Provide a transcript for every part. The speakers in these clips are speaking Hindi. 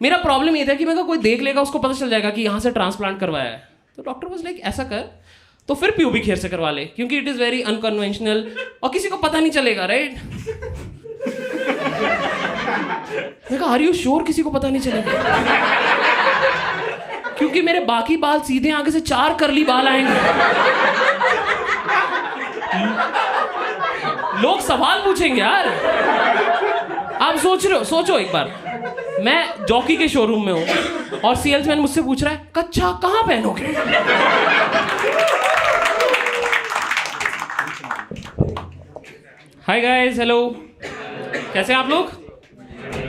मेरा प्रॉब्लम ये था कि मैं कोई देख लेगा उसको पता चल जाएगा कि यहाँ से ट्रांसप्लांट करवाया है। तो डॉक्टर वाज लाइक ऐसा कर तो फिर प्यूबिक हेयर से करवा ले, क्योंकि इट इज़ वेरी अनकन्वेंशनल और किसी को पता नहीं चलेगा, राइट? मैं कहा आर यू श्योर किसी को पता नहीं चलेगा? क्योंकि मेरे बाकी बाल सीधे आगे से 4 करली बाल आएंगे। लोग सवाल पूछेंगे यार। आप सोच रहे हो, सोचो एक बार, मैं जॉकी के शोरूम में हूं और सेल्समैन मुझसे पूछ रहा है कच्चा कहां पहनोगे? हाय गाइस, हेलो, कैसे हैं आप लोग?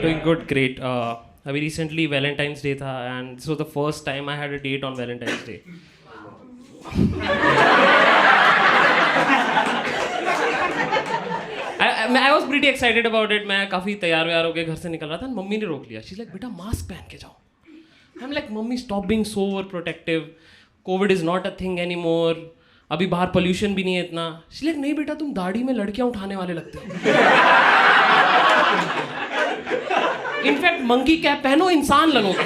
Doing good, great. अभी रिसेंटली वैलेंटाइंस डे था and this was the first time I had a date on Valentine's Day. I was pretty excited about it. मैं काफ़ी तैयार व्यार होकर घर से निकल रहा था, मम्मी ने रोक लिया। She's like, बेटा मास्क पहन के जाओ। I'm like, mummy stop being so overprotective. COVID is not a thing anymore. अभी बाहर पोल्यूशन भी नहीं है इतना। She's like, नहीं बेटा, तुम दाढ़ी में लड़कियां उठाने वाले लगते हो। इनफैक्ट मंकी कैप पहनो, इंसान लगोगे।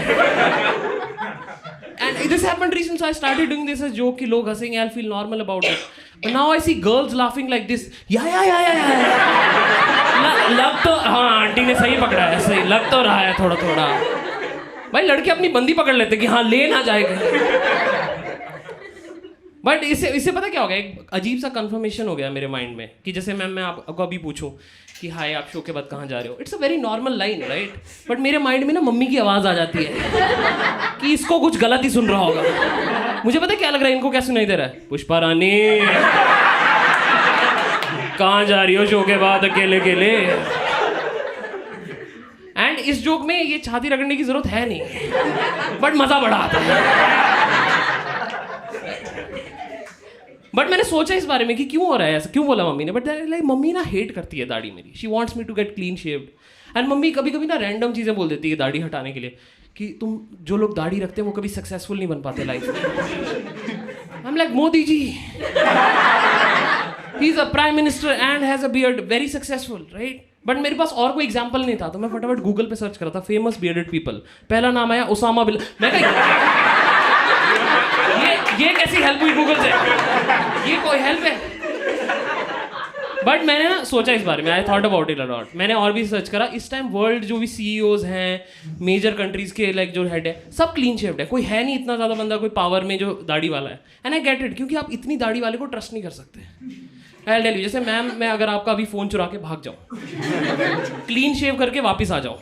And this happened recently, so I started doing this as joke कि लोग हंसेंगे, I'll feel normal about it. But now I see girls laughing like this. या। लग तो, हाँ आंटी ने सही पकड़ा है, सही लग तो रहा है थोड़ा थोड़ा। भाई लड़के अपनी बंदी पकड़ लेते कि हाँ ले ना जाएगा। बट इससे पता क्या हो गया, एक अजीब सा कंफर्मेशन हो गया मेरे माइंड में कि जैसे मैं आपको अभी पूछूं कि हाय आप शो के बाद कहाँ जा रहे हो, it's a very normal line, right? But मेरे माइंड में ना मम्मी की आवाज़ आ जाती है कि इसको कुछ गलत ही सुन रहा होगा। मुझे पता है क्या लग रहा है, इनको क्या सुनाई दे रहा है? पुष्पा रानी कहाँ जा रही हो शो के बाद अकेले अकेले? एंड इस जोक में ये छाती रगड़ने की जरूरत है नहीं, बट मज़ा बड़ा आता है। बट मैंने सोचा इस बारे में कि क्यों हो रहा है ऐसा, क्यों बोला मम्मी ने। बट लाइक मम्मी ना हेट करती है दाढ़ी मेरी, she wants me to get clean shaved. And mummy कभी कभी ना रैंडम चीज़ें बोल देती है दाढ़ी हटाने के लिए कि तुम जो लोग दाढ़ी रखते हैं वो कभी सक्सेसफुल नहीं बन पाते लाइफ में। I am like Modi ji, he is a prime minister and has a beard, very successful, right? But मेरे पास और कोई एग्जाम्पल नहीं था, तो मैं फटाफट गूगल पे सर्च करा था फेमस बियर्डेड पीपल। पहला नाम आया उसामा बिन। मैं कहा ये कैसी हेल्प हुई गूगल से? ये कोई हेल्प है? बट मैंने ना सोचा इस बारे में, I thought about it a lot. मैंने और भी सर्च करा। इस टाइम वर्ल्ड जो भी सीईओज हैं मेजर कंट्रीज के, लाइक जो हेड है, सब क्लीन शेव्ड है। कोई है नहीं इतना ज़्यादा बंदा कोई पावर में जो दाढ़ी वाला है। एंड आई गेट इट, क्योंकि आप इतनी दाढ़ी वाले को ट्रस्ट नहीं कर सकते। आई टेल यू, जैसे मैम मैं अगर आपका अभी फ़ोन चुरा के भाग जाऊँ, क्लीन शेव करके वापस आ जाऊँ,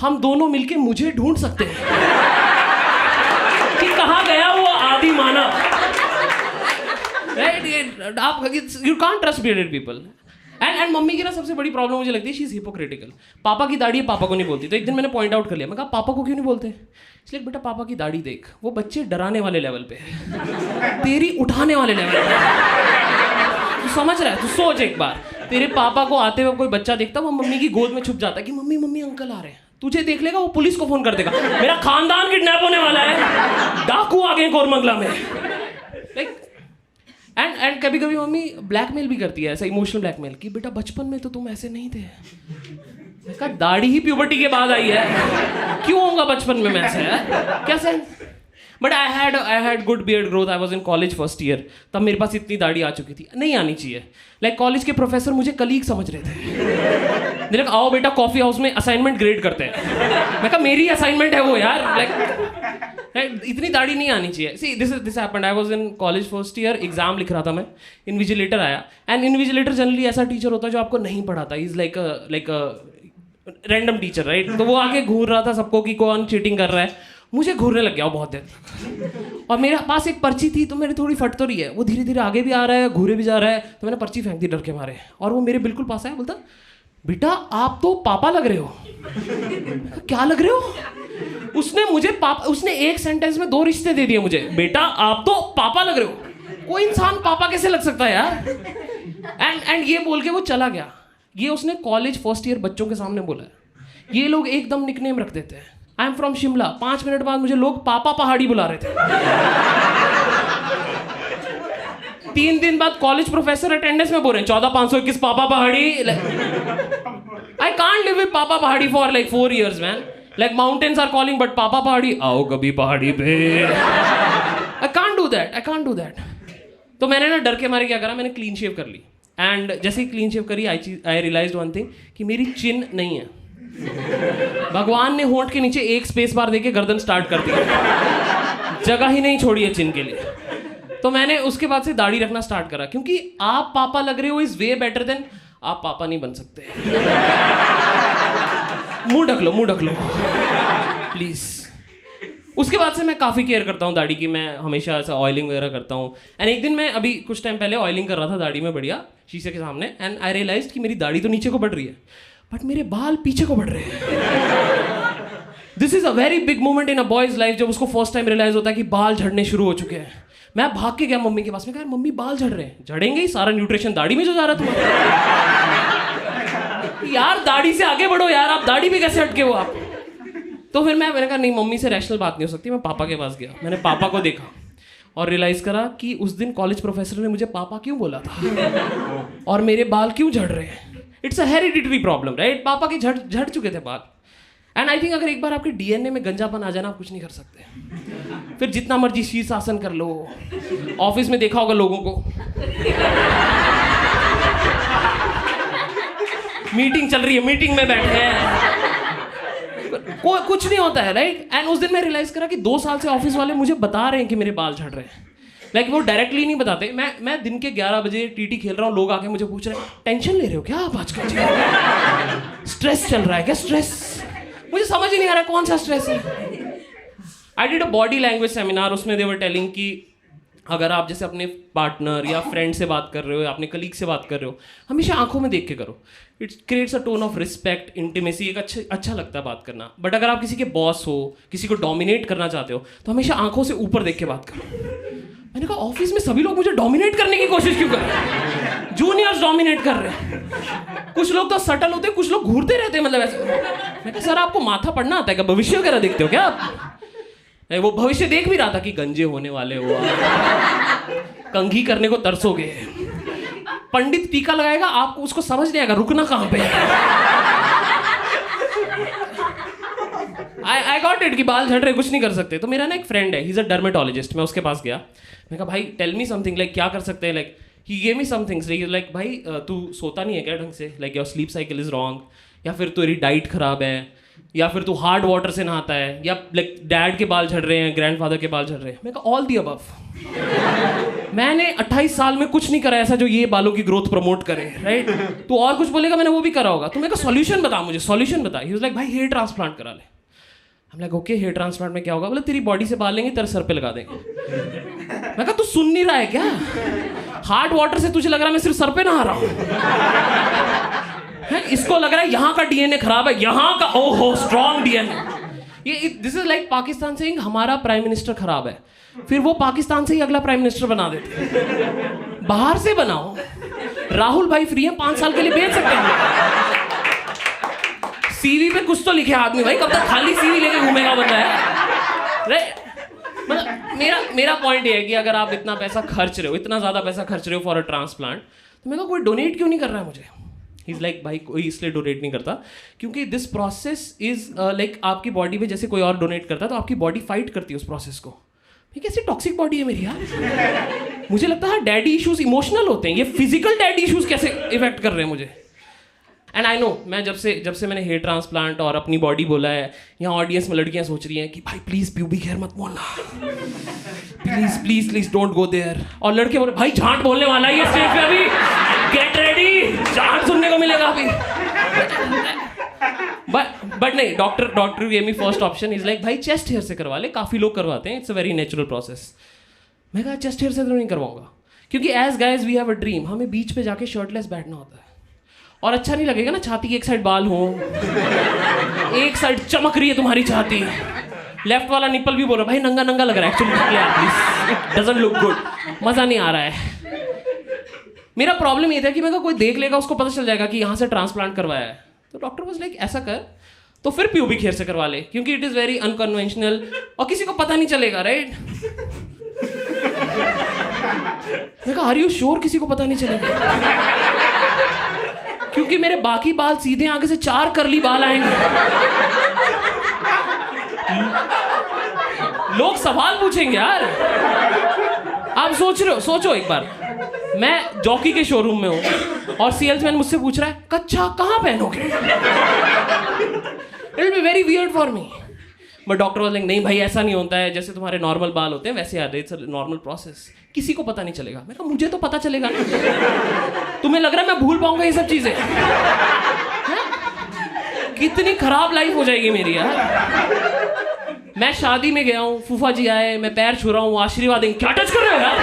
हम दोनों मिलके मुझे ढूंढ सकते हैं कि कहाँ गया वो आदि मानव, राइट? आप you can't trust bearded people. And mummy की ना सबसे बड़ी प्रॉब्लम मुझे लगती है, शी इज हिपोक्रिटिकल। पापा की दाढ़ी है, पापा को नहीं बोलती। तो एक दिन मैंने पॉइंट आउट कर लिया, मैं कहा पापा को क्यों नहीं बोलते? इसलिए बेटा पापा की दाढ़ी देख, वो बच्चे डराने वाले लेवल पे है, तेरी उठाने वाले लेवल पे। तू समझ रहा है? तू सोच एक बार, तेरे पापा को आते हुए कोई बच्चा देखता, वो मम्मी की गोद में छुप जाता कि मम्मी मम्मी अंकल आ रहे हैं। तुझे देख लेगा, वो पुलिस को फोन कर देगा, मेरा खानदान किडनैप होने वाला है, डाकू आ गए कोरमंगला में। लाइक एंड कभी कभी मम्मी ब्लैकमेल भी करती है, ऐसा इमोशनल ब्लैकमेल कि बेटा बचपन में तो तुम ऐसे नहीं थे। मैं कहा दाढ़ी ही प्यूबर्टी के बाद आई है, क्यों होगा बचपन में मैं ऐसे है? क्या sense? But I had good beard growth. I was in college first year, तब मेरे पास इतनी दाढ़ी आ चुकी थी, नहीं आनी चाहिए। लाइक कॉलेज के प्रोफेसर मुझे कलीग समझ रहे थे। मेरे आओ बेटा कॉफी हाउस में असाइनमेंट ग्रेड करते हैं। मैं कहा मेरी असाइनमेंट है वो यार, लाइक इतनी दाढ़ी नहीं आनी चाहिए। See this happened, I was in college first year, exam लिख रहा था मैं, इन्विजिलेटर आया। एंड इन्विजिलेटर जनरली ऐसा टीचर होता है जो आपको नहीं पढ़ाता, is like random teacher, right? तो वो आके घूर रहा था सबको कि कौन चीटिंग कर रहा है। मुझे घूरने लग गया बहुत देर तक, और मेरे पास एक पर्ची थी तो मेरी थोड़ी फट तो रही है, वो धीरे धीरे आगे भी आ रहा है, घूरे भी जा रहा है। तो मैंने पर्ची फेंक दी डर के मारे, और वो मेरे बिल्कुल पास आया, बोलता बेटा आप तो पापा लग रहे हो। क्या लग रहे हो? उसने मुझे उसने एक सेंटेंस में 2 रिश्ते दे दिए मुझे। बेटा आप तो पापा लग रहे हो। कोई इंसान पापा कैसे लग सकता है यार? एंड ये बोल के वो चला गया। ये उसने कॉलेज फर्स्ट ईयर बच्चों के सामने बोला है। ये लोग एकदम निकनेम रख देते हैं। I am from Shimla. 5 minute बाद मुझे लोग पापा पहाड़ी बुला रहे थे। 3 दिन बाद कॉलेज प्रोफेसर अटेंडेंस में बोल रहे हैं 14,521 पापा पहाड़ी। I can't live with papa पहाड़ी for like 4 years man. Like mountains are calling but papa पहाड़ी आओ कभी पहाड़ी पे। I can't do that. तो मैंने ना डर के मारे क्या करा, मैंने क्लीन शेव कर ली। एंड जैसे ही क्लीन शेव करी आई रियलाइज वन थिंग कि मेरी चिन नहीं है। भगवान ने होंठ के नीचे एक स्पेस बार देके गर्दन स्टार्ट कर दिया, जगह ही नहीं छोड़ी है चिन के लिए। तो मैंने उसके बाद से दाढ़ी रखना स्टार्ट करा, क्योंकि आप पापा लग रहे हो इज वे बेटर देन आप पापा नहीं बन सकते। मुंह ढक लो प्लीज। उसके बाद से मैं काफ़ी केयर करता हूँ दाढ़ी की। मैं हमेशा ऐसा ऑयलिंग वगैरह करता हूँ। एंड एक दिन मैं अभी कुछ टाइम पहले ऑयलिंग कर रहा था दाढ़ी में बढ़िया शीशे के सामने, एंड आई रियलाइज कि मेरी दाढ़ी तो नीचे को बढ़ रही है बट मेरे बाल पीछे को बढ़ रहे हैं। This is a very big moment in a boys life, जब उसको फर्स्ट टाइम रियलाइज होता है कि बाल झड़ने शुरू हो चुके हैं। मैं भाग के गया मम्मी के पास में, कहा मम्मी बाल झड़ रहे हैं। झड़ेंगे ही, सारा न्यूट्रिशन दाढ़ी में जो जा रहा तुम्हारा। यार दाढ़ी से आगे बढ़ो यार, आप दाढ़ी भी कैसे हटके हो आप। तो फिर मैंने कहा नहीं मम्मी से रैशनल बात नहीं हो सकती। मैं पापा के पास गया, मैंने पापा को देखा और रियलाइज करा कि उस दिन कॉलेज प्रोफेसर ने मुझे पापा क्यों बोला था और मेरे बाल क्यों झड़ रहे हैं। It's a hereditary problem right. पापा के झड़ चुके थे बाल। एंड आई थिंक अगर एक बार आपके डीएनए में गंजापन आ जाना, आप कुछ नहीं कर सकते। फिर जितना मर्जी शीर्षासन कर लो। ऑफिस में देखा होगा लोगों को, मीटिंग चल रही है, मीटिंग में बैठे हैं, कुछ नहीं होता है राइट। एंड उस दिन मैं रियलाइज करा कि 2 साल से ऑफिस वाले मुझे बता रहे हैं कि मेरे बाल झड़ रहे हैं। लाइक वो डायरेक्टली नहीं बताते। मैं दिन के 11 बजे टीटी खेल रहा हूँ, लोग आके मुझे पूछ रहे हैं टेंशन ले रहे हो क्या आप आजकल, स्ट्रेस चल रहा है क्या, स्ट्रेस। मुझे समझ ही नहीं आ रहा कौन सा स्ट्रेस है। I did a body language seminar, उसमें दे वर टेलिंग कि अगर आप जैसे अपने पार्टनर या फ्रेंड से बात कर रहे हो या अपने कलीग से बात कर रहे हो, हमेशा आंखों में देख के करो। It creates a tone of respect, intimacy, एक अच्छा लगता है बात करना। बट अगर आप किसी के बॉस हो, किसी को डोमिनेट करना चाहते हो, तो हमेशा आंखों से ऊपर देख के बात करो। मैंने कहा ऑफिस में सभी लोग मुझे डोमिनेट करने की कोशिश क्यों कर रहे हैं। जूनियर्स डोमिनेट कर रहे हैं, कुछ लोग तो सटल होते हैं, कुछ लोग घूरते रहते हैं, मतलब ऐसे। मैं कहा सर आपको माथा पढ़ना आता है क्या, भविष्य वगैरह देखते हो क्या आप। वो भविष्य देख भी रहा था कि गंजे होने वाले हो आप, कंघी करने को तरसोगे। पंडित टीका लगाएगा, आपको उसको समझ नहीं आएगा रुकना कहाँ पे है। आई गॉट इट कि बाल झड़ रहे, कुछ नहीं कर सकते। तो मेरा ना एक फ्रेंड है, ही इज अ डर्मेटोलॉजिस्ट। मैं उसके पास गया, मैं कहा भाई टेल मी समथिंग, लाइक क्या कर सकते हैं। Like he gave me some things, like भाई तू सोता नहीं है क्या ढंग से, like your sleep cycle is wrong, या फिर तेरी डाइट खराब है, या फिर तू हार्ड वाटर से नहाता है, या लाइक डैड के बाल झड़ रहे हैं, ग्रैंडफादर के बाल झड़ रहे हैं। मैं कहा ऑल दी अबव। मैंने 28 साल में कुछ नहीं करा ऐसा जो ये बालों की ग्रोथ प्रमोट करे, राइट। तू और कुछ बोलेगा मैंने वो भी करा होगा। तो मैं कहा सॉल्यूशन बता मुझे, सॉल्यूशन बता। ही वाज लाइक भाई हेयर ट्रांसप्लांट करा ले। हम लाइक ओके हेयर ट्रांसप्लांट में क्या होगा। बोले तेरी बॉडी से बाल लेंगे, तेरे सर पे लगा देंगे। मैं कहा तू सुन नहीं रहा है क्या, हार्ड वाटर से तुझे लग रहा है मैं सिर्फ सर पे नहा रहा हूँ है, इसको लग रहा है यहाँ का डीएनए खराब है, यहाँ का ओहो स्ट्रॉन्ग डीएनए। ये this is like Pakistan saying हमारा प्राइम मिनिस्टर खराब है, फिर वो पाकिस्तान से ही अगला प्राइम मिनिस्टर बना देते। बाहर से बनाओ, राहुल भाई फ्री है 5 साल के लिए भेज सकते हैं। सीवी पे कुछ तो लिखे आदमी, भाई कब तक खाली सीवी लेके घूमेगा बंदा है। मतलब मेरा पॉइंट ये है कि अगर आप इतना पैसा खर्च रहे हो, इतना ज्यादा पैसा खर्च रहे हो फॉर अ ट्रांसप्लांट, तो मैं कहा कोई डोनेट क्यों नहीं कर रहा है मुझे। ही इज लाइक भाई कोई इसलिए डोनेट नहीं करता क्योंकि दिस प्रोसेस इज लाइक आपकी बॉडी में जैसे कोई और डोनेट करता है तो आपकी बॉडी फाइट करती है उस प्रोसेस को। ये कैसी टॉक्सिक बॉडी है मेरी यार। मुझे लगता है डैडी इश्यूज इमोशनल होते हैं, ये फिजिकल डैडी इश्यूज कैसे इफेक्ट कर रहे हैं मुझे। एंड आई नो मैं जब से मैंने हेयर ट्रांसप्लांट और अपनी बॉडी बोला है, यहाँ ऑडियंस में लड़कियाँ सोच रही हैं कि भाई प्लीज प्यूबिक हेयर मत बोलना, please please please don't go there. और लड़के बोले भाई झांट बोलने वाला है ये स्टेज पे अभी, गेट रेडी, झांट सुनने को मिलेगा अभी। बट नहीं, doctor gave me first option, is like भाई चेस्ट हेयर से करवा ले, काफी लोग करवाते हैं, it's a very natural process. मैं कहा चेस्ट हेयर से तो नहीं करवाऊंगा क्योंकि as guys we have a dream, हमें बीच पे जाके शर्टलेस बैठना होता है और अच्छा नहीं लगेगा ना, छाती की एक साइड बाल हो, एक साइड चमक रही है तुम्हारी छाती, लेफ्ट वाला निप्पल भी बोल रहा भाई नंगा नंगा लग रहा है actually, please it doesn't look good, मजा नहीं आ रहा है। मेरा प्रॉब्लम ये था कि मैं कोई देख लेगा उसको पता चल जाएगा कि यहाँ से ट्रांसप्लांट करवाया है। तो डॉक्टर वाज लाइक ऐसा कर तो फिर प्यूबिक हेयर से करवा ले क्योंकि इट इज वेरी अनकन्वेंशनल और किसी को पता नहीं चलेगा, राइट। मैं कहा आर यू श्योर किसी को पता नहीं चलेगा क्योंकि मेरे बाकी बाल सीधे आगे से 4 करली बाल आएंगे। लोग सवाल पूछेंगे यार। आप सोच रहे हो, सोचो एक बार, मैं जॉकी के शोरूम में हूँ और सेल्समैन मुझसे पूछ रहा है कच्चा कहाँ पहनोगे? It will be very weird for me. But doctor was like नहीं भाई ऐसा नहीं होता है, जैसे तुम्हारे नॉर्मल बाल होते हैं वैसे यार, इट्स अ नॉर्मल प्रोसेस, किसी को पता नहीं चलेगा। मैं कहा मुझे तो पता चलेगा ना। तुम्हें लग रहा है मैं भूल पाऊंगा ये सब चीजें? कितनी खराब लाइफ हो जाएगी मेरी यार। मैं शादी में गया हूँ, फूफा जी आए, मैं पैर छू रहा हूँ, आशीर्वाद देंगे, क्या टच कर रहे हो यार?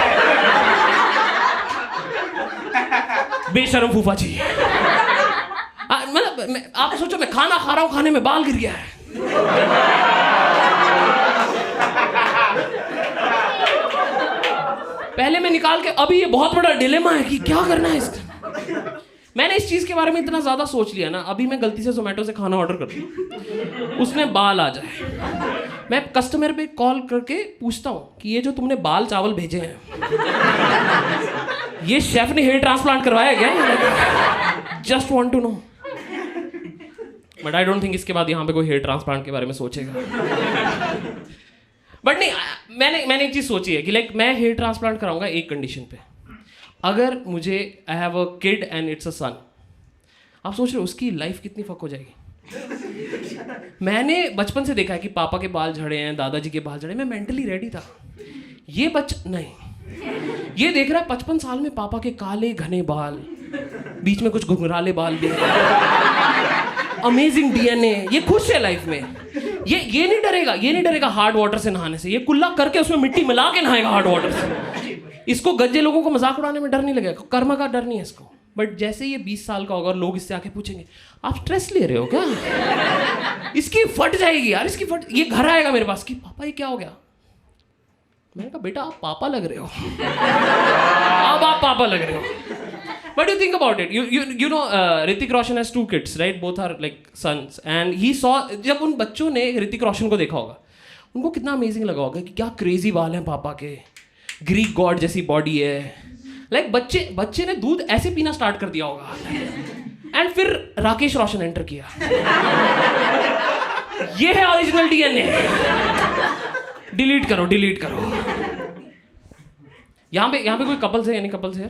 बेशर्म फूफा जी। मतलब आप सोचो मैं खाना खा रहा हूँ, खाने में बाल गिर गया है। पहले मैं निकाल के, अभी ये बहुत बड़ा डिलेमा है कि क्या करना है इसका। मैंने इस चीज के बारे में इतना ज्यादा सोच लिया ना, अभी मैं गलती से जोमेटो से खाना ऑर्डर कर दूं, उसमें बाल आ जाए, मैं कस्टमर पे कॉल करके पूछता हूँ कि ये जो तुमने बाल चावल भेजे हैं, ये शेफ ने हेयर ट्रांसप्लांट करवाया क्या? Just want to know. But I don't think इसके बाद यहाँ पे कोई हेयर ट्रांसप्लांट के बारे में सोचेगा। बट नहीं, मैंने एक चीज सोची है कि लाइक मैं हेयर ट्रांसप्लांट कराऊंगा एक कंडीशन पे, अगर मुझे I have a kid and it's a son. आप सोच रहे हो उसकी लाइफ कितनी फक हो जाएगी? मैंने बचपन से देखा है कि पापा के बाल झड़े हैं, दादाजी के बाल झड़े, मैं मेंटली रेडी था। ये नहीं, ये देख रहा है 55 साल में पापा के काले घने बाल, बीच में कुछ घुंघराले बाल भी, अमेजिंग डीएनए, ये खुश है लाइफ में। ये नहीं डरेगा हार्ड वाटर से नहाने से, ये कुल्ला करके उसमें मिट्टी मिला के नहाएगा हार्ड वाटर से। इसको गज्जे लोगों को मजाक उड़ाने में डर नहीं लगेगा, कर्म का डर नहीं है इसको। बट जैसे ये 20 साल का होगा और लोग इससे आके पूछेंगे आप स्ट्रेस ले रहे हो क्या? इसकी फट जाएगी यार, इसकी फट। ये घर आएगा मेरे पास कि पापा ये क्या हो गया? मैंने कहा बेटा आप पापा लग रहे हो। अब आप पापा लग रहे हो। What do you think about it? You know Hrithik Roshan has 2 kids, right? Both are like sons. And he saw, जब उन बच्चों ने ऋतिक रोशन को देखा होगा, उनको कितना अमेजिंग लगा होगा कि क्या क्रेजी बाल हैं पापा के, ग्रीक गॉड जैसी बॉडी है। लाइक बच्चे ने दूध ऐसे पीना स्टार्ट कर दिया होगा। एंड फिर राकेश रोशन एंटर किया। ये है ओरिजिनल डीएनए। डिलीट करो। यहाँ पे कोई कपल्स है या नहीं कपल्स है?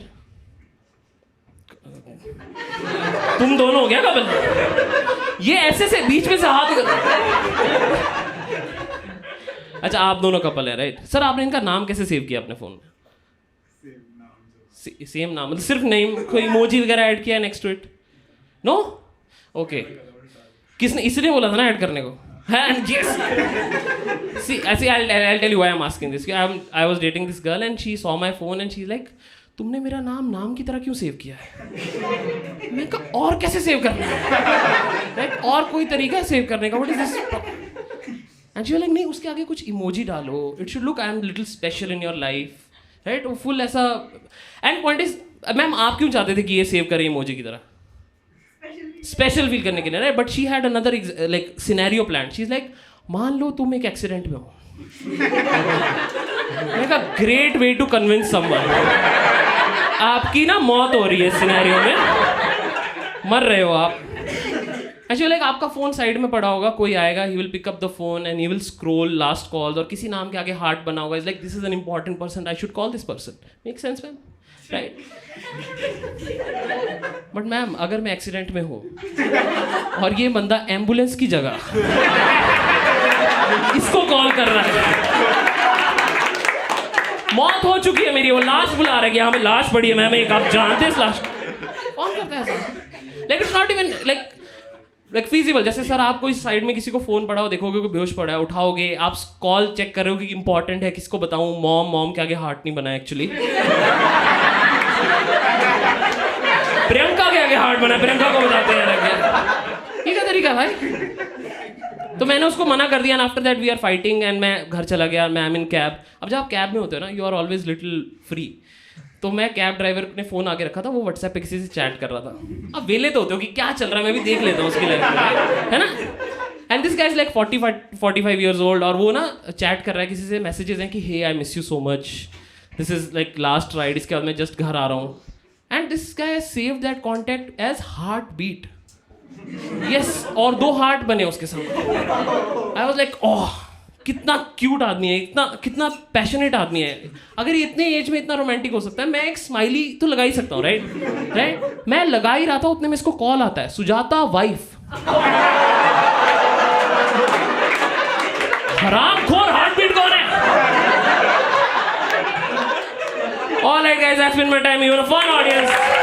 तुम दोनों हो गया कपल? ये ऐसे से बीच में से हाथ कर। अच्छा आप दोनों कपल है, राइट? सर आपने इनका नाम कैसे सेव किया अपने फोन में? सेम नाम, मतलब सिर्फ नेम, कोई इमोजी वगैरह ऐड किया next to it? No? Okay. किसने, इसने बोला था ना ऐड करने को? And yes. See, I'll tell you why I'm asking this. I was dating this girl and she saw my phone and she's like, तुमने मेरा नाम की तरह क्यों सेव किया है? मैं कहा और कैसे सेव करना है? Like, और कोई तरीका है सेव करने का? What is this? And she was like, नहीं उसके आगे कुछ इमोजी डालो. It should look I'm little special in your life. Right? वो फुल ऐसा. And point is, मैम आप क्यों चाहते थे कि ये सेव करें इमोजी की तरह? स्पेशल फील करने के लिए, right? But she had another like scenario plan. She is like, मान लो तुम एक एक्सीडेंट में हो. Like a great way to convince someone. आपकी ना मौत हो रही है सिनेरियो में, मर रहे हो आप. एक्चुअली लाइक आपका फोन साइड में पड़ा होगा, कोई आएगा, he will pick up the phone and he will scroll last calls, और किसी नाम के आगे हार्ट बना होगा. Is like this is an important person, I should call this person. Make sense ma'am? Right? But ma'am अगर मैं एक्सीडेंट में हूँ और ये बंदा एम्बुलेंस की जगह इसको कॉल कर रहा है, मौत हो चुकी है मेरी, वो लाश बुला रहा है कि हमें लाश पड़ी है मैम एक, आप जानते हैं इस लाश, कौन करता है ऐसा? Like it's not even like feasible. जैसे सर आप कोई साइड में किसी को फोन पड़ा हो, देखोगे कोई बेहोश पड़ा है, उठाओगे, आप कॉल चेक कर रहे हो कि इंपॉर्टेंट है, किसको बताऊं? मॉम के आगे हार्ट नहीं बना एक्चुअली. प्रियंका के आगे हार्ट बना, प्रियंका को बताते हैं. ये क्या तरीका भाई? तो मैंने उसको मना कर दिया. After that we are fighting एंड मैं घर चला गया. मैं इन कैब. अब जब आप कैब में होते हो ना, you are always little free. तो मैं कैब ड्राइवर ने फोन आगे रखा था, वो व्हाट्सएप पे किसी से चैट कर रहा था. अब वेले तो होते हो कि क्या चल रहा है, मैं भी देख लेता हूँ उसकी लाइफ में, है ना? And this guys like 45 years old, और वो ना चैट कर रहा है किसी से, मैसेजेस हैं कि hey I miss you so much, this is like last ride, इसके बाद मैं जस्ट घर आ रहा हूँ. And this guy save that contact as heart beat. Yes, और 2 हार्ट बने उसके सामने. आई वॉज लाइक ओह कितना क्यूट आदमी है, कितना पैशनेट आदमी है। अगर ये इतने एज में इतना रोमांटिक हो सकता है, मैं एक स्माइली तो लगा ही सकता हूँ, राइट। मैं लगा ही रहा था, उतने में इसको कॉल आता है, सुजाता वाइफ। हरामखोर हार्टबीट कौन है? All right guys, that's been my time. You were a fun audience.